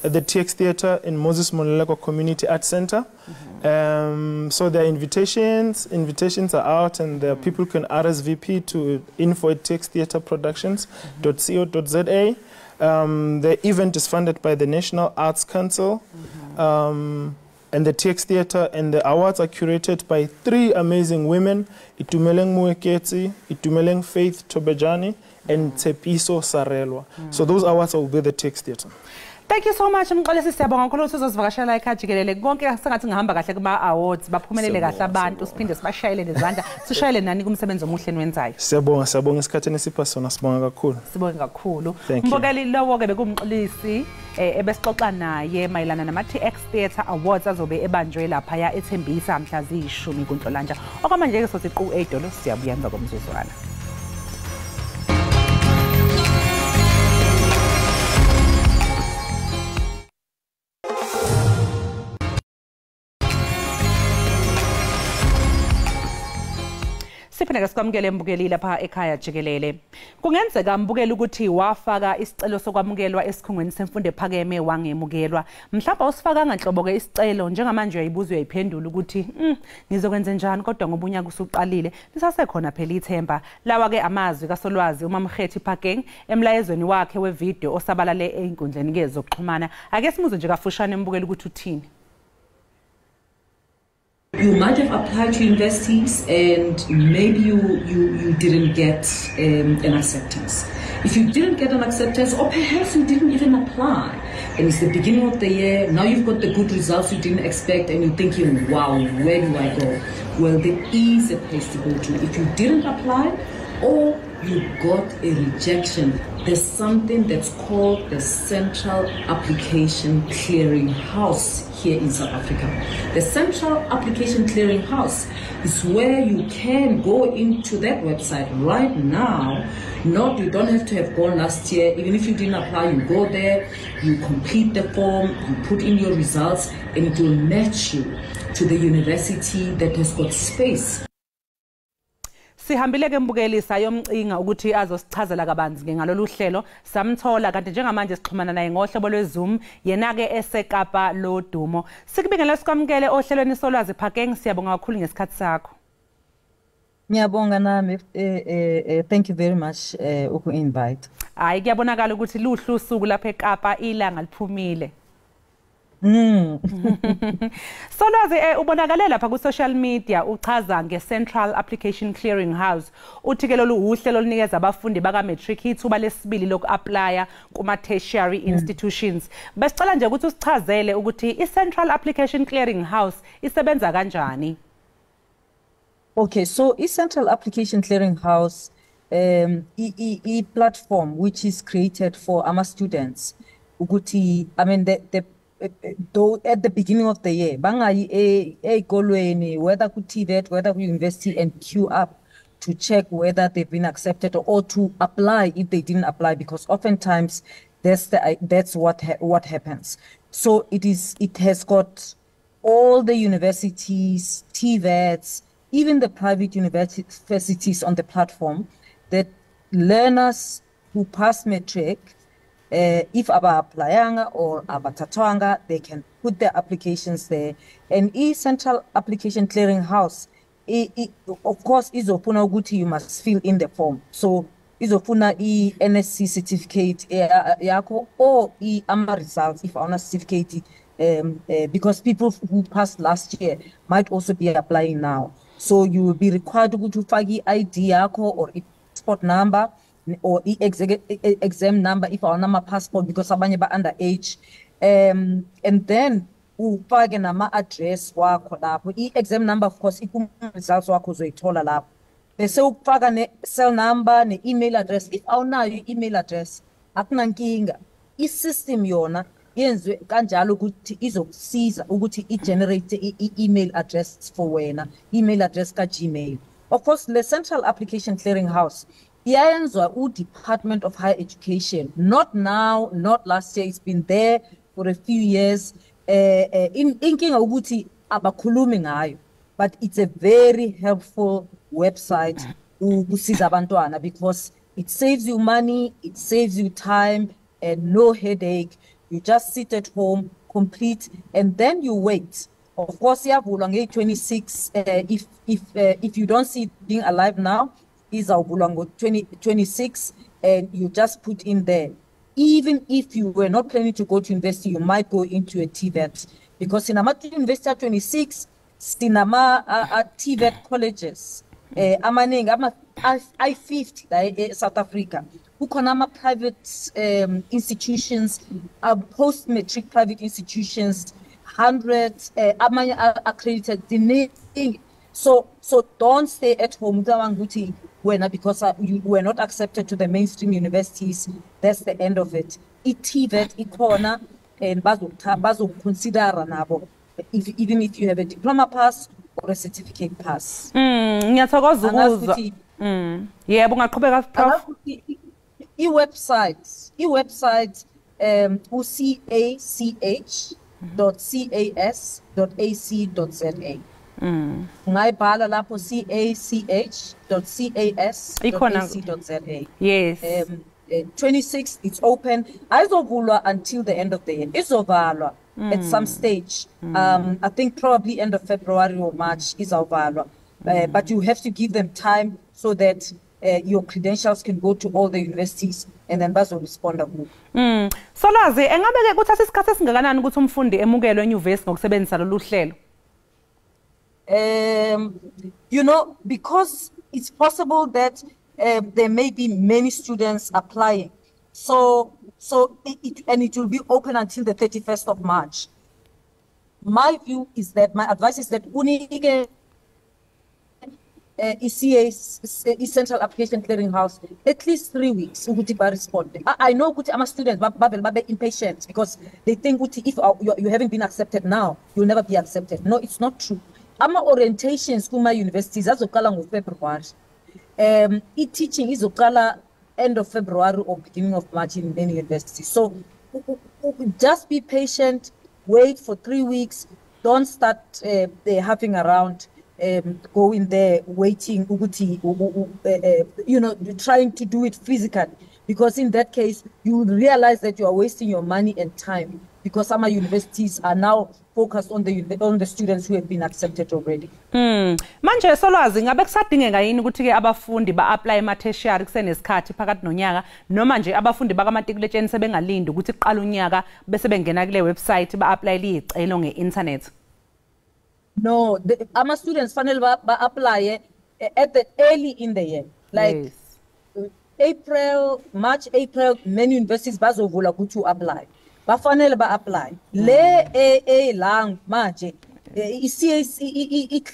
at the TX Theatre in Moses Moleleko Community Arts Center. So there are invitations are out and people can RSVP to info@txtheatreproductions.co.za. The event is funded by the National Arts Council and the TX Theatre, and the awards are curated by 3 amazing women, Itumeleng Mueketsi, Itumeleng Faith Tobejani, and Tsepiso Sarelwa. So those awards will be the TX Theatre. Thank you so much mxolisi siyabonga kakhulu ukuthi uzosivakashela ekhaya Jikelele konke sengathi ngihamba kahle kuma awards baphumelele kahle abantu siphinde sibashayele nezandla sishayele nani kumsebenzi omuhle niwenzayo. Siyabonga isikhathi nesipha sona sibonga kakhulu. Sibonga kakhulu. Mbokeli lowo ke bekumxolisi ebesixoxa naye mayelana nama TX Theatre Awards azobe ebanjwe lapha ya eThembisa mhla zi-10 kuNhlolanja. Okwamanje ke sothi qhu $8 siyabuya emva komzuzwana. Siphinde sikwamukele mbukeli lapha ekhaya Jikelele. Kungenzeka mbukeli ukuthi wafaka isicelo sokwamukelwa esikhungweni semfundo ephakeme wangemukelwa. Mhlawumbe usifaka nganhlobo ke isicelo njengamanje uyayibuza uyayiphendula ukuthi ngizokwenza njani kodwa ngoba unyaka usuqalile. Nisasekhona phela ithemba. Lawa ke amazwi kaSolwazi uMamkhethi Phakeng emlayezweni wakhe wevideo osabalale einkundleni ke zokuxhumana. Ake simuze nje kafushane mbukeli ukuthi uthini. You might have applied to universities and maybe you didn't get an acceptance. If you didn't get an acceptance, or perhaps you didn't even apply, and it's the beginning of the year, now you've got the good results you didn't expect, and you're thinking, wow, where do I go? Well, there is a place to go to. If you didn't apply, or you got a rejection, there's something that's called the Central Application Clearing House here in South Africa. The Central Application Clearing House is where you can go into that website right now. You don't have to have gone last year. Even if you didn't apply, you go there, you complete the form, you put in your results, and it will match you to the university that has got space. Sihambile ke mbukeli sayomcinga ukuthi azosichazela kabanzi ngalolu hlelo samthola kanti njengamanje sixhumana naye ngohlobo lweZoom yena ke eseKapa lodumo. Sikubingelela sikwamukele ohlelweni solwazi Phakeng, siyabonga kakhulu ngesikhathi sakho. Ngiyabonga nami thank you very much uku invite. Hayi kuyabonakala ukuthi luhlu usuku lapha eKapa ilanga liphumile. Solwazi ubonakale lapha ku social media uchaza nge-Central Application Clearing House. Uthi ke lolu uhlelo olunikeza abafundi baka matric ithuba lesibili loku-applya kuma tertiary institutions. Besicela nje ukuthi usichazele ukuthi i-Central Application Clearing House isebenza kanjani. Okay, so i-Central Application Clearing House platform which is created for our students ukuthi though at the beginning of the year bangayi ezikolweni whether ku TVET whether ku university and queue up to check whether they've been accepted or to apply if they didn't apply, because oftentimes that's what happens. So it has got all the universities, TVETs, even the private universities on the platform, that learners who pass matric, if aba applyanga or aba tatwanga, they can put their applications there. And Central Application Clearing House, of course, izofuna ukuthi you must fill in the form. So izofuna NSC certificate yakho or ama results if on a certificate, because people who passed last year might also be applying now. So you will be required to go to fagi ID yakho or passport number or exam number if our number passport, because abanye ba underage, and then ufake nama address wakho lapho. Exam number of course ikum results wakho uzoyithola lapho. Bese ukufaka ne cell number ne email address. If awunayo email address akunankinga. I-system yona yenziwe kanjalo ukuthi izokusiza ukuthi i-generate email address for wena, email address ka Gmail. Of course, the Central Application Clearing House iyenzwa u-Department of Higher Education, not now, not last year, it's been there for a few years. Inkinga ukuthi abakhulumi ngayo, but it's a very helpful website ukusiza abantwana, because it saves you money, it saves you time and no headache. You just sit at home, complete, and then you wait. Of course, iyavulwa nge-26. If you don't see it being alive now, izawuvulwa ngo-26, and you just put in there. Even if you were not planning to go to university, you might go into a TVET, because in Amati University at 26, sinama TVET colleges, amaning I-50 South Africa. Ukonama private institutions, post-matric private institutions, 100 accredited. So don't stay at home because you were not accepted to the mainstream universities. That's the end of it. TVET, ikona, and bazo consider nabo, even if you have a diploma pass or a certificate pass. Ngiyathokoza ukuzwa. Yebo ngaqhubeka Prof. I-website ucach.cas.ac.za. Ngayibhala lapho cach.cas.ac.za. Yes. 26 it's open. Ayizovulwa until the end of the year. Izovalwa at some stage. I think probably end of February or March izovalwa. But you have to give them time so that your credentials can go to all the universities and then bazo respond akubo. Solwazi engabe ke kuthatha isikhathi esingakanani ukuthi umfundi emukelwe enyuvesi ngokusebenzisa lolu hlelo? You know, because it's possible that there may be many students applying. So it will be open until the 31st of March. My view is that, my advice is that unike Central Application Clearing House at least 3 weeks ukuthi ba respond. I know ukuthi ama students babe impatient because they think ukuthi if you haven't been accepted now, you'll never be accepted. No, it's not true. Ama orientations kuma universities azoqala ngoFebruary. I-teaching izoqala end of February or beginning of March in many universities. So just be patient, wait for 3 weeks, don't start having around, going there, waiting, you know, trying to do it physically. Because in that case, you will realize that you are wasting your money and time because some universities are now focused on the students who have been accepted already. Manje Solwazi ngabe kusadingeka yini ukuthi ke abafundi ba-apply ema-tertiary kusenesikhathi phakathi nonyaka noma nje abafundi bakamatikuletsheni sebengalindi ukuthi kuqala unyaka bese bengena kule website ba-apply izicelo nge-internet? No, ama students fanele ba-apply at the early in the year, like April, March, April, many universities bazovula ukuthi apply. Bafanele ba-apply. Le lang manje,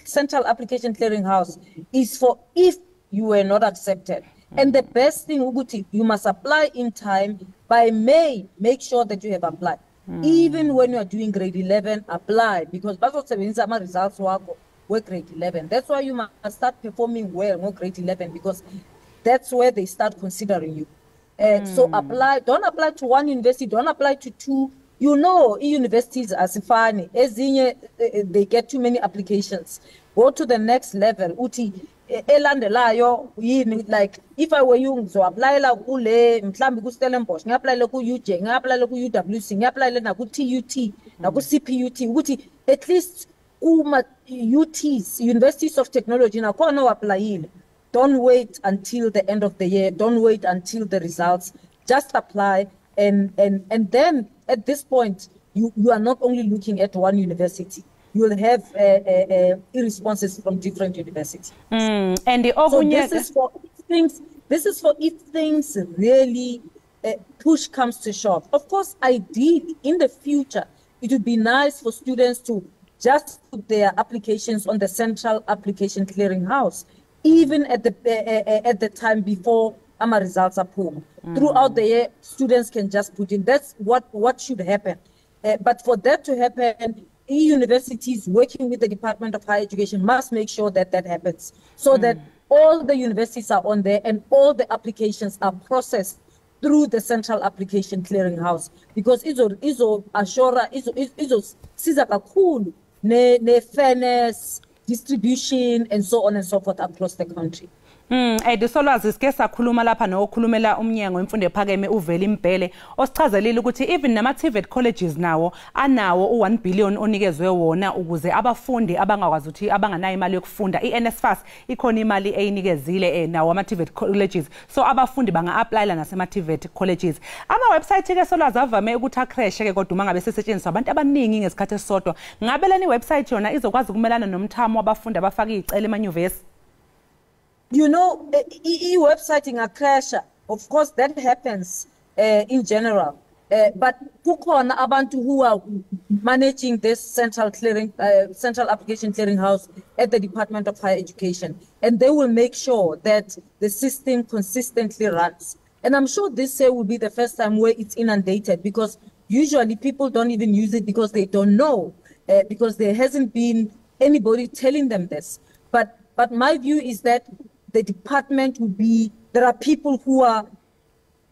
Central Application Clearing House is for if you were not accepted. And the best thing, Uguti, you must apply in time. By May, make sure that you have applied. Even when you are doing grade 11, apply because bazosebenzisa results wako with grade 11. That's why you must start performing well with grade 11 because that's where they start considering you. So apply. Don't apply to one university. Don't apply to two. You know, universities are funny. They get too many applications. Go to the next level. Uti like if I were you, so apply la ule mhlambi ku Stellenbosch, apply la ku UJ, apply la ku UWC, apply la na ku TUT, na ku CPUT. Uti at least UTs, Universities of Technology, na kona apply. Don't wait until the end of the year. Don't wait until the results. Just apply, and then at this point, you are not only looking at one university. You will have responses from different universities. And the so this is for if things really push comes to shove. Of course, ideally in the future, it would be nice for students to just put their applications on the Central Application Clearing House. Even at the time before AMA results are pulled. Throughout the year, students can just put in. That's what should happen. But for that to happen, universities working with the Department of Higher Education must make sure that that happens. So that all the universities are on there and all the applications are processed through the Central Application Clearing House. Because izo assura, izo siza kakhulu ne fairness, distribution and so on and so forth across the country. Solwazi sike sakhuluma lapha nokhulumela umnyango wemfundo ephakeme uvela Mbele osichazelile ukuthi even nama-TVET colleges nawo anawo u1 billion onikezwe wona ukuze abafundi abangakwazi ukuthi abanganayo imali yokufunda iNSFAS ikhona imali eyinikezile nawo ama-TVET colleges so abafundi banga-applyla nasema-TVET colleges. Ama-website ke Solwazi avame ukuthi acrash ke kodwa uma ngabe sesetshenziswa abantu abaningi ngesikhathi esisodwa. Ngabe leni website yona izokwazi ukumelana nomthamo wabafundi abafaka izicelo emanyuvesi? You know, website in a crash, of course, that happens in general. But kukhona abantu who are managing this Central Application Clearing House at the Department of Higher Education, and they will make sure that the system consistently runs. And I'm sure this year will be the first time where it's inundated because usually people don't even use it because they don't know, because there hasn't been anybody telling them this. But my view is that the department will be, there are people who are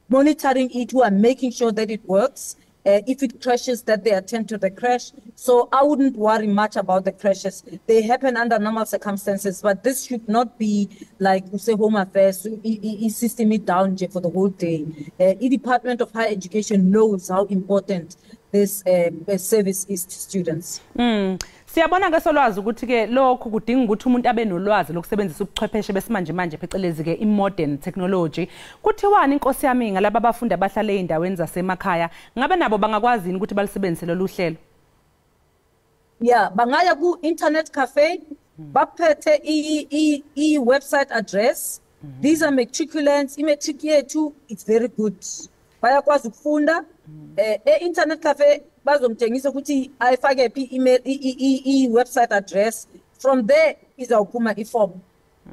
monitoring it, who are making sure that it works. If it crashes, that they attend to the crash. So I wouldn't worry much about the crashes. They happen under normal circumstances, but this should not be like, say, Home Affairs, system it down for the whole day. The Department of Higher Education knows how important this service is to students. Siyabona ke Solwazi ukuthi ke lokho kudinga ukuthi umuntu abe nolwazi lokusebenzisa ubuchwepheshe besimanje manje phecelezi ke modern technology. Kuthiwani inkosi yami ngalabo abafundi abahlala eindaweni zasemakhaya ngabe nabo bangakwazi ukuthi balisebenzise lolu hlelo? Yeah, bangaya ku internet cafe baphethe i-website address. These are matriculants. I-matric yethu, it's very good. Bayakwazi ukufunda. E-internet cafe, bazomtshengisa ukuthi ayifake phi i-website address. From there, izawuphuma i-form.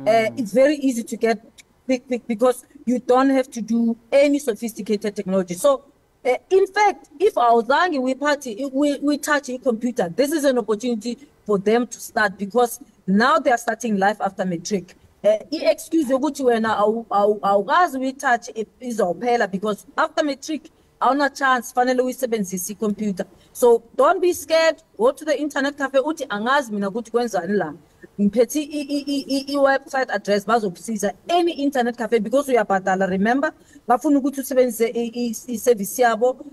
It's very easy to get quick because you don't have to do any sophisticated technology. So, in fact, if awuzange we touch a computer, this is an opportunity for them to start because now they are starting life after matric. Excuse ukuthi wena awukazi we touch izawuphela because after matric awuna chance fanele uyisebenzise computer. So don't be scared, go to the internet cafe uthi angazi mina ukuthi kwenzani la. Ngiphethe i-website address bazokusiza any internet cafe because uyabhadala, remember bafuna ukuthi usebenzise i-service yabo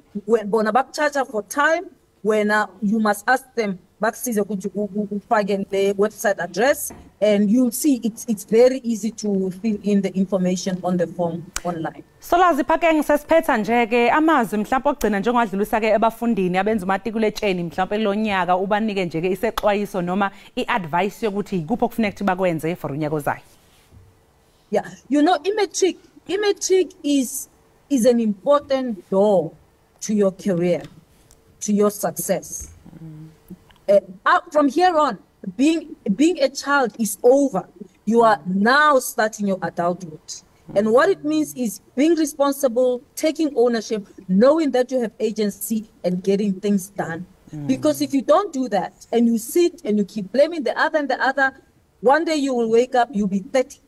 bona bakucharge for time when you must ask them bakusize ukuthi ufake the website address and you'll see it's very easy to fill in the information on the form online. Solazi Phakeng sesiphetha nje ke amazwi mhlawumbe ogcina njengowadlulisa ke ebafundini abenza umatikuletsheni mhlawumbe kulonyaka ubanike nje ke isexwayiso noma iadvice yokuthi ikuphi okufuneka ukuthi bakwenze for unyaka ozayo. Yeah, you know, e-matric is an important door to your career, to your success. From here on, being a child is over. You are now starting your adulthood. And what it means is being responsible, taking ownership, knowing that you have agency and getting things done. Because if you don't do that and you sit and you keep blaming the other and the other, one day you will wake up, you'll be 30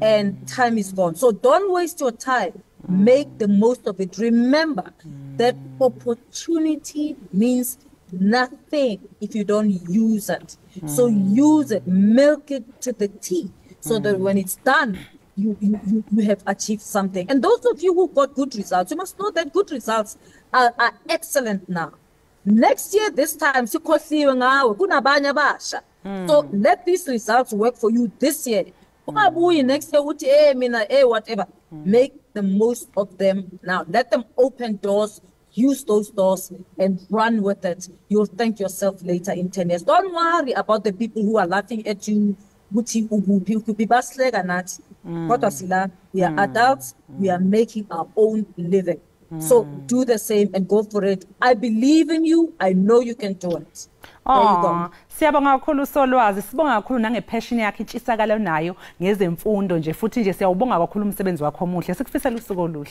and time is gone. So don't waste your time. Make the most of it. Remember that opportunity means nothing if you don't use it. So use it, milk it to the tea, so that when it's done, you have achieved something. And those of you who got good results, you must know that good results are excellent now. Next year, this time, so let these results work for you this year. Next year, whatever. Make the most of them now. Let them open doors. Use those doors and run with it. You'll thank yourself later in 10 years. Don't worry about the people who are laughing at you. We are adults. We are making our own living. So do the same and go for it. I believe in you. I know you can do it. There you go. Siyabonga kakhulu Solwazi, sibonga kakhulu nangepassion yakhe intshisakalo nayo ngezemfundo nje futhi nje siyawubonga kakhulu umsebenzi wakho omuhle. Sikufisela usuku oluhle.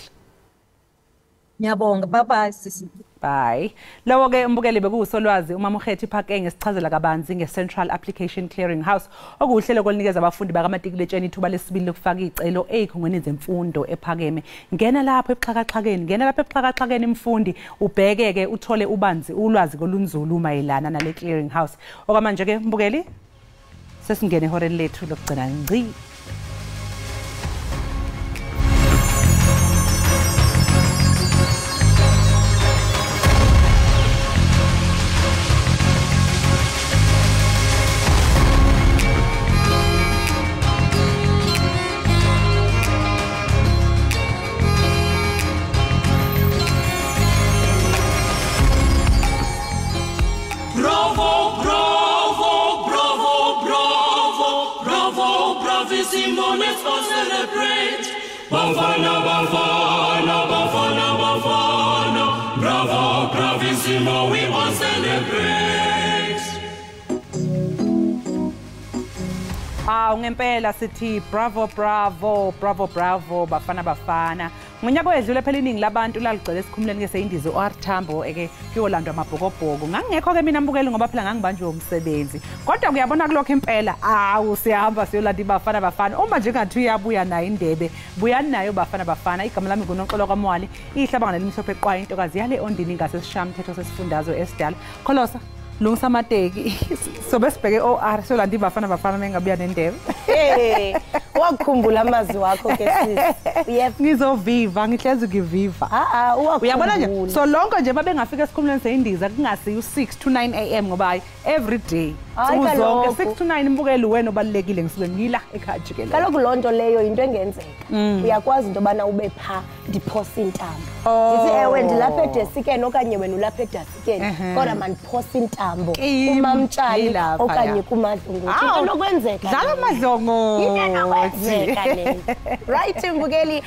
Ngiyabonga, bye bye sisi. Bye. Lawo ke umbukeli bekusolwazi uMamukhethi Phakeng esichazela kabanzi ngeCentral Application Clearing House okuhlelo kolinikeza abafundi bakamatikuletsheni ithuba lesibili lokufaka izicelo ezikhungweni zemfundo ephakeme. Ngena lapha ebuxhakaxhakeni mfundi ubheke ke uthole ubanzi ulwazi kolunzulu mayelana nale clearing house. Okwamanje ke umbukeli sesingene ehoreni lethu lokugcina ngci. Let's all celebrate. Bafana, Bafana, Bafana, Bafana. Bravo, bravissimo, we all celebrate. Ngempela sithi bravo bravo bravo bravo Bafana Bafana. Ngonyaka wedlule phela iningi labantu laligcwele esikhumuleni ke seyindizo oRthambo eke kuyolandwa amabhokobhoko. Ngangekho ke mina mbukeli ngoba phela ngangibanjwe umsebenzi. Kodwa kuyabona kulokho impela siyahamba siyolanda iBafana Bafana. Uma nje ngathi uyabuya nayo indebe, buyani nayo Bafana Bafana. Igama lami nguNonxolo kaMwali. Ihlabanga lelimhlophe eqwayo intokazi yale ondini ngase sishamthetho sesifundazwe eSdala. Kholosa lungisa amateki. So besibheke OR siyolanda iBafana Bafana mengabuya nendebe. wakukhumbula amazwi wakho ke sis. Yep. Ngizoviva ngihlezi ngiviva. Uyabona nje so lonke nje babengafika esikhumulweni seyindiza kungasi u6 to 9 am ngoba every day. Uzonke 6 to 9 imbukeli wena obalekile ngisuke ngila ekhaya Jikelele. Kaloku lonto leyo into engenzeka. Uyakwazi into bana ube pha ndiphosa intambo. Ndithi ewe ndilapha edesikeni okanye wena ulapha edesikeni kodwa mandiphosa intambo kumamtshali okanye kumadlungu. Into kwenzeka. Dlala amadlongo. Right mbukeli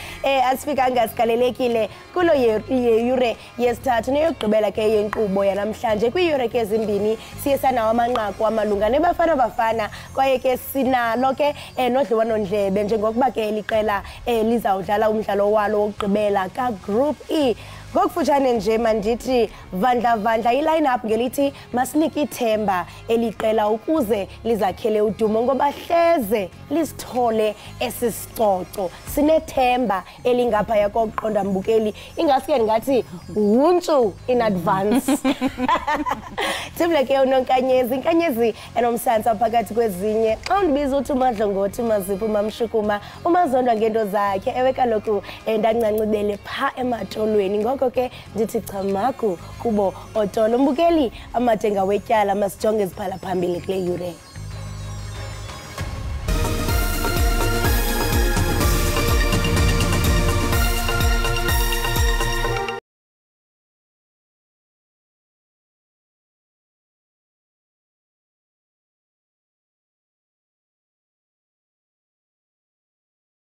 asifika ngasikalelekile kulo yure yesithathu neyogqibela ke yenkqubo yanamhlanje kwiyure ke ezimbini siye sanawo amanqaku amalunga nebafana bafana kwaye ke sinalo ke nodliwanondlebe njengokuba ke liqela lizawudlala umdlalo walo wokugqibela ka Group E. Ngokufutshane nje mandithi vandla i-line-up ngelithi masinike ithemba eliqela ukuze lizakhele udumo ngoba hleze lisithole esisicoco sinethemba elingaphaya kokuqonda mbukeli ingasuke ngathi wuntshu in advance. Thimle ke unonkanyezi enomsansa phakathi kwezinye xa undibiza uthi umadlongothi umazipho umamshukuma umazondwa ngento zakhe ewe kaloku ndancancibele pha ematolweni ngoko ke ndithi chamaku kubo otolo mbukeli amatenga wetyala masijonge eziphala phambili kule yure.